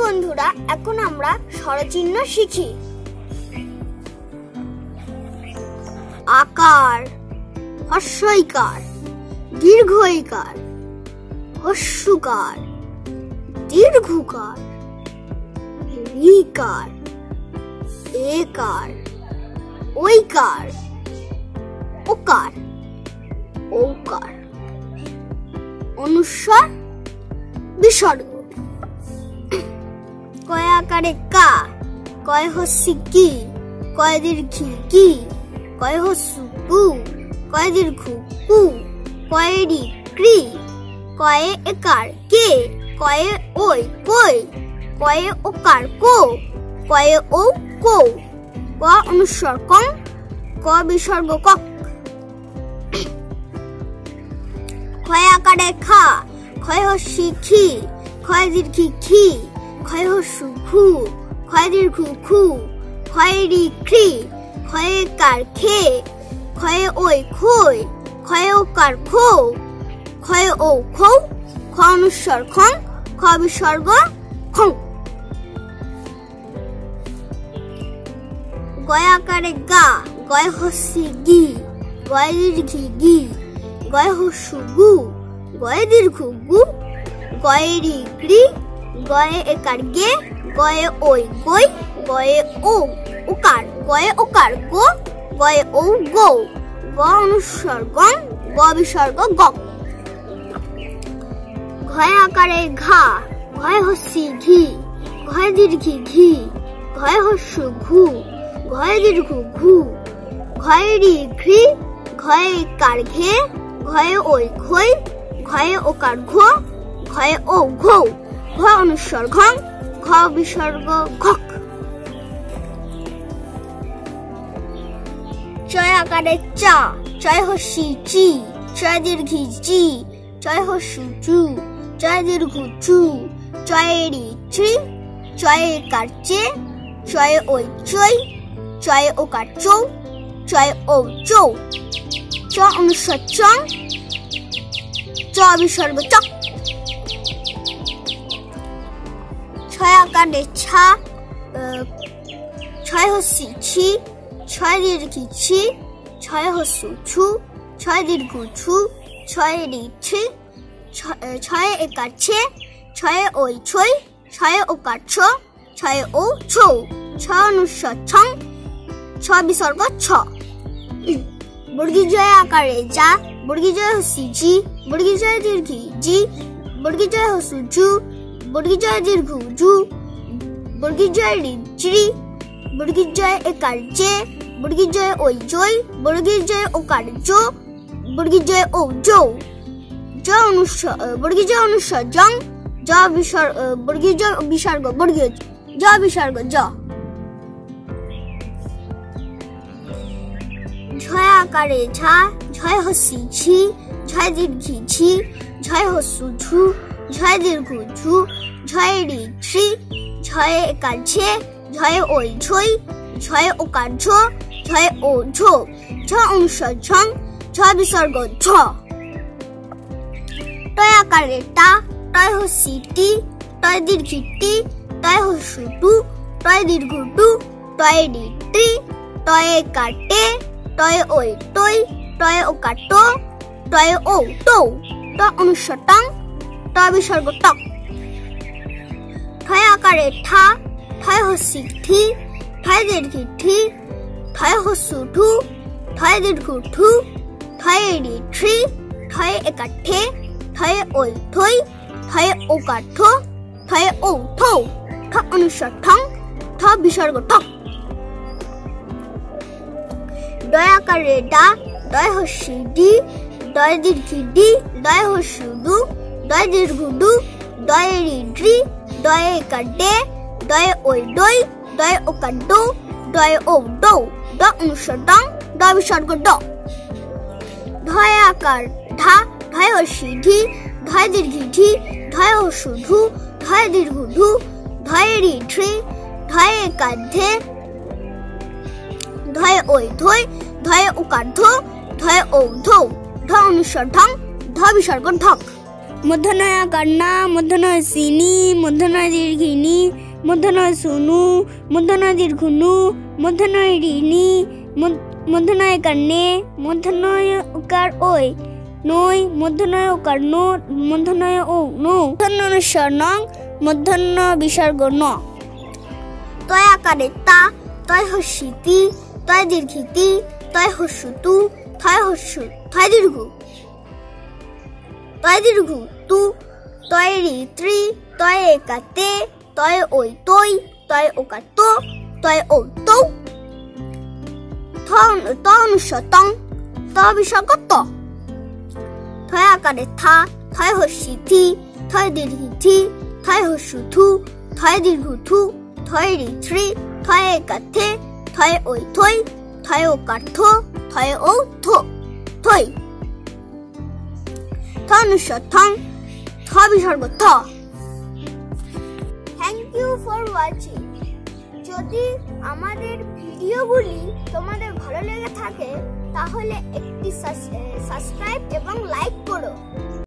বন্ধুরা, এখন আমরা স্বরচিহ্ন শিখি। আকার, হ্রস্বইকার, দীর্ঘইকার, হ্রস্বকার, দীর্ঘকার, ঋকার, একার, ঐকার, ওকার, ঔকার, অনুস্বার, বিসর্গ। কয় আকারে কা, কয় হস্যি কি, কয় দীর্ঘি কি, কয় হস্যু কু, কয় দীর্ঘু কু, কয় রি ক্রি, কয় একার কে, কয় ওই কই, কয় ওকার কো, কয় ও কো, ক অনুস্বার কং, ক বিসর্গ কক। ক্ষয় আকারে খা, ক্ষয় হস্যি খি, ক্ষয় দীর্ঘি খি, ক্ষয় হস্যু খু, ক্ষয় দীর্ঘ খু, ক্ষয় রি খ্রি, ক্ষয় একার খে, ক্ষয় ওই খই, ক্ষয় ওকার খো, ক্ষয় ও খৌ, খ অনুস্বার খং, খ বিসর্গ খং। গয় আকারে গা, গয় হস্যি গি, গয় দীর্ঘি গি, গয় হস্যু গু, গয় দীর্ঘ গু, গয় রি গ্রি, গয়ে একার গে, গয়ে ওই গই, গয়ে ও ওকার, গয়ে ওকার গো, গয়ে ও গো, গ অনুস্বার গং, গ বিসর্গ গক। ঘয় আকারে ঘা, ঘয় হস্যি ঘি, ঘয় দীর্ঘি ঘি, ঘয় হস্যু ঘু, ঘয় দীর্ঘ ঘু, ঘয় রি ঘ্রি, ঘয় একার ঘে, ঘয়ে ওই খই, ঘয়ে ওকার ঘো, ঘয়ে ও ঘৌ, ঘ অনুস্বার ঘং, ঘ বিসর্গ ঘক। চয় আকারে চা, চয় হস্যি চি, চয় দীর্ঘি চি, চয় হস্যু চু, চয় দীর্ঘ চু, চয় রি চ্রি, চয় একার চে, চয় ওই চই, চয় ওকার চৌ, চয় ও চৌ, চ অনুস্বার চং, চ বিসর্গ চক। ছয় আকারে ছা, ছয় হস্যি ছি, ছয় দীর্ঘি ছি, ছয় হস্যু ছু, ছয় দীর্ঘ ছু, ছয় রি ছি, ছয় একার ছে, ছয় ওই ছই, ছয় ওকার ছ, ছয় ও ছৌ, ছ অনুস্বার ছং, ছ বিসর্গ ছ। বর্গীজয় আকারে যা, বর্গীজয় হস্যি জি, বর্গীজয় দীর্ঘি জি, বর্গীজয় হস্যু জু, বর্গীজয় দীর্ঘ জু, বর্গীজয় রি চ্রি, বর্গীজয় একার জে, বর্গীজয় ওই জয়, বর্গীজয় ওকার জো, বর্গীজয় ও জৌ, জ অনুস্বার বর্গীজয় অনুস্বার জং, জ বিসর্গ বর্গীজয় বিসর্গ বর্গীয় জ বিসর্গ জ। ঝয় আকারে ঝা, ঝয় হস্যি ঝি, ঝয় দীর্ঘি ঝি, ঝয় হস্যু ঝু, ঝয় দীর্ঘ ঝু, ঝয় রি ঝ্রি, ঝয় একার ঝে, ঝয় ওই ঝই, ঝয় ওকার ঝো, ঝয় ও ঝো, ঝ অনুস্বার ঝং, ঝ বিসর্গ ঝ। টয় আকারে টা, টয় হস্যি টি, টয় দীর্ঘি টি, টয় হস্যু টু, টয় দীর্ঘ টু, টয় রি টি, টয় একার টে, টয় ওই টই, টয় ওকার টো, টয় ও টৌ, ট অনুস্বার টং, ট বিসর্গ টক। ঠয় আকারে ঠা, ঠয় হস্যি ঠি, ঠয় দীর্ঘি ঠি, ঠয় হস্যু ঠু, ঠয় দীর্ঘ ঠু, ঠয় রি ঠ্রি, ঠয় একার ঠে, ঠয় ওই ঠই, ঠয় ওকার ঠো, ঠয় ও ঠৌ, ঠ অনুস্বার ঠং, ঠ বিসর্গ ঠক। ডয় আকারে ডা, ডয় হস্যি ডি, ডয় দীর্ঘি ডি, ডয় হস্যু ডু, ডয় দীর্ঘ ডু, ডয় রি ড্রি, ডয় একার ডে, ডয় ওই ডই, ডয় ওকার ডো, ডয় ও ডৌ, ড অনুস্বার ডং, ড বিসর্গ ড। ঢয় আকার ঢা, ঢয় হস্যি ঢি, ঢয় দীর্ঘি ঢি, ঢয় হস্যু ঢু, ঢয় দীর্ঘ ঢু, ঢয় রি ঢ্রি, ঢয় একার ধে, ঢয় ওই ধই, ঢয় ওকার ধো, ঢয় ও ধৌ, ঢ অনুস্বার ঢং, ঢ বিসর্গ ঢক। মূর্ধন্য কন্যা, মূর্ধন্য সিনি, মূর্ধন্য দীর্ঘিনী, মূর্ধন্য সুনু, মূর্ধন্য দীর্ঘনু, মূর্ধন্য ঋণী, মূর্ধন্য কর্ণে, মূর্ধন্য উকার ওই, নই, মূর্ধন্য উকার নো, মূর্ধন্য ও নো, মূর্ধন্য স্বর্ণং, মূর্ধন্য বিসর্গ ন। তয় আকারে তা, তয় হস্যিতি, তয় দীর্ঘিতি, তয় হস্যুতু, থয় হস্যু, থয় দীর্ঘ, তয় দীর্ঘ তু, তয় ঋত্রি, তয় একাতে, তয় ওই তৈ, তয় ওকার তো, তয় ও তৌ, ত অনুস্বতং, ত বিসর্গ ত। থয় আকারে থা, থয় হস্যিথি, থয় দীর্ঘিথি, থয় হস্যুথু, থয় দীর্ঘুথু, থয় ঋথ্রি, থয় একাথে, থয় ওই থৈ, থয় ওকার থো, থয় ও থো, থৈ। থ অনুস্বথং, থ বিসর্গ থ। Thank you for watching. যদি আমাদের ভিডিওগুলি তোমাদের ভালো লেগে থাকে তাহলে একটি সাবস্ক্রাইব এবং লাইক করো।